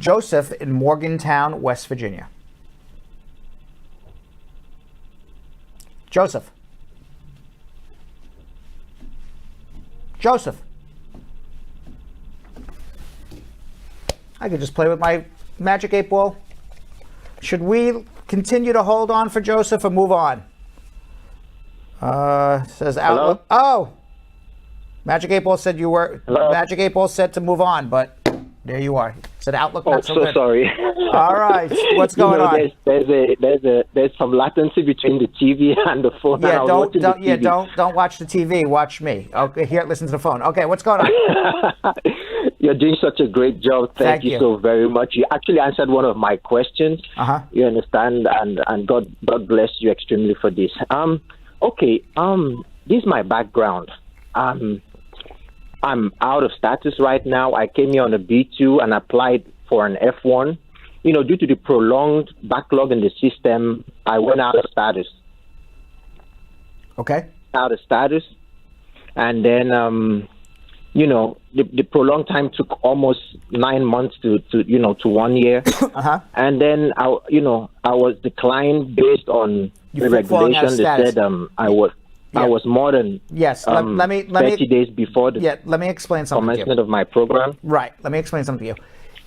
Joseph in Morgantown, West Virginia. Joseph. Joseph. I could just play with my Magic 8 Ball. Should we continue to hold on for Joseph or move on? Says Outlook. Oh! Magic 8 Ball said you were. Hello? Magic 8 Ball said to move on, but there you are. Said Outlook. Oh, not so good. Sorry. All right, what's going on? There's some latency between the TV and the phone. Yeah, don't watch the TV. Watch me. Okay, here, listen to the phone. Okay, what's going on? You're doing such a great job. Thank you so very much. You actually answered one of my questions. You understand, and God bless you extremely for this. Okay. This is my background. I'm out of status right now. I came here on a B2 and applied for an F1. Due to the prolonged backlog in the system, I went out of status. Okay. Out of status. And then, the prolonged time took almost 9 months to 1 year. And then, I was declined based on the regulation that said I was more than 30 days before the let me explain something commencement of my program. Right. Let me explain something to you.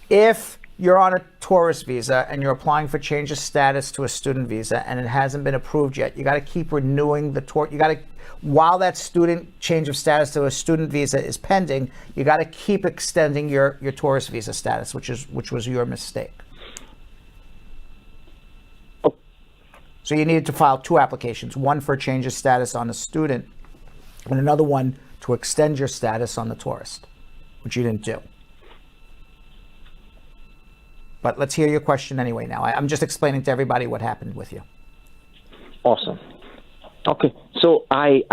If you're on a tourist visa and you're applying for change of status to a student visa and it hasn't been approved yet, you got to keep renewing the tour. You got to, while that student change of status to a student visa is pending, you got to keep extending your tourist visa status, which was your mistake. So you needed to file 2 applications, one for change of status on a student and another one to extend your status on the tourist, which you didn't do. But let's hear your question anyway now. I'm just explaining to everybody what happened with you. Awesome. Okay. So I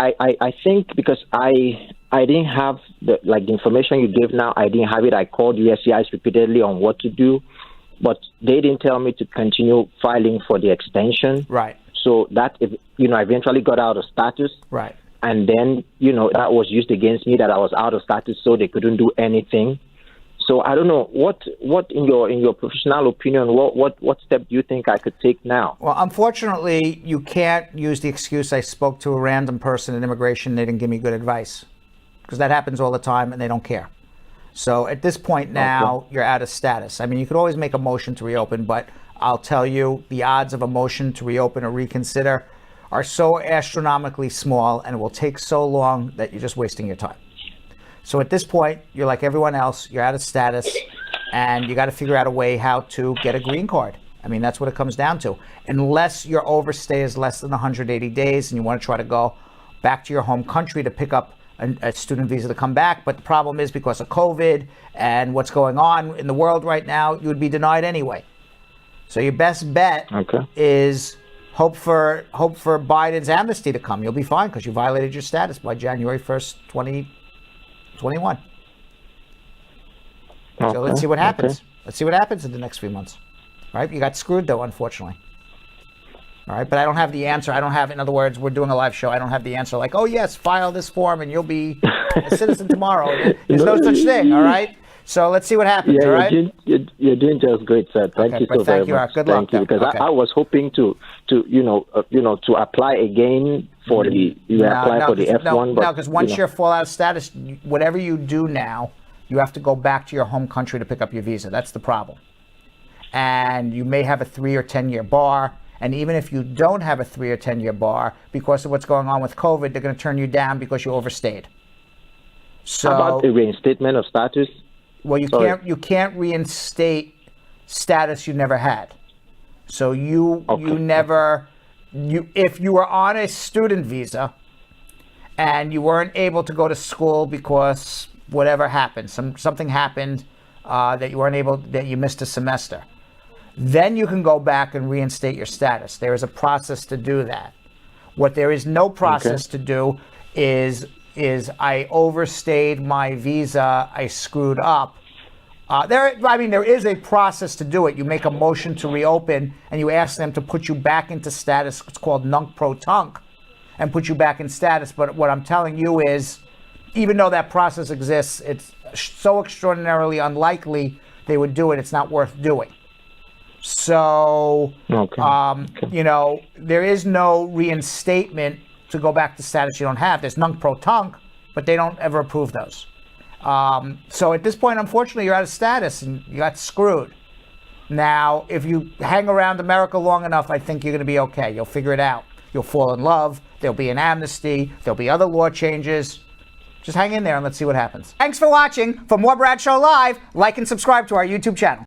think because I didn't have the information you gave now, I didn't have it. I called USCIS repeatedly on what to do, but they didn't tell me to continue filing for the extension. Right. So that, I eventually got out of status. Right. And then, that was used against me that I was out of status, so they couldn't do anything. So I don't know what in your professional opinion, what step do you think I could take now? Well, unfortunately, you can't use the excuse I spoke to a random person in immigration, they didn't give me good advice, because that happens all the time and they don't care. So at this point now, You're out of status. I mean, you could always make a motion to reopen, but I'll tell you, the odds of a motion to reopen or reconsider are so astronomically small, and it will take so long that you're just wasting your time. So at this point, you're like everyone else, you're out of status, and you got to figure out a way how to get a green card. I mean, that's what it comes down to. Unless your overstay is less than 180 days and you want to try to go back to your home country to pick up a student visa to come back. But the problem is, because of COVID and what's going on in the world right now, you would be denied anyway. So your best bet is hope for Biden's amnesty to come. You'll be fine because you violated your status by January 1st, 2021. So let's see what happens. Let's see what happens in the next few months. All right? You got screwed, though, unfortunately. All right? But I don't have the answer. I don't have, in other words, we're doing a live show. I don't have the answer like, oh, yes, file this form and you'll be a citizen tomorrow. There's no such thing, all right? So let's see what happens, all right? You're doing just great, sir. Thank you so very much. Good luck. Thank you, because I was hoping to apply again for the F1. No, because once you're full out of status, whatever you do now, you have to go back to your home country to pick up your visa. That's the problem. And you may have a 3 or 10 year bar. And even if you don't have a 3 or 10 year bar, because of what's going on with COVID, they're going to turn you down because you overstayed. So, how about a reinstatement of status? Well, you can't reinstate status you never had. So if you were on a student visa and you weren't able to go to school because whatever happened, something happened that you missed a semester, then you can go back and reinstate your status. There is a process to do that. What there is no process to do is I overstayed my visa, I screwed up. There is a process to do it. You make a motion to reopen and you ask them to put you back into status. It's called nunc pro tunc, and put you back in status. But what I'm telling you is, even though that process exists, so extraordinarily unlikely they would do it, it's not worth doing. So, you know, there is no reinstatement to go back to status you don't have. There's nunc-pro-tunc, but they don't ever approve those. So at this point, unfortunately, you're out of status and you got screwed. Now, if you hang around America long enough, I think you're going to be okay. You'll figure it out. You'll fall in love. There'll be an amnesty. There'll be other law changes. Just hang in there and let's see what happens. Thanks for watching. For more Bradshaw Live, like and subscribe to our YouTube channel.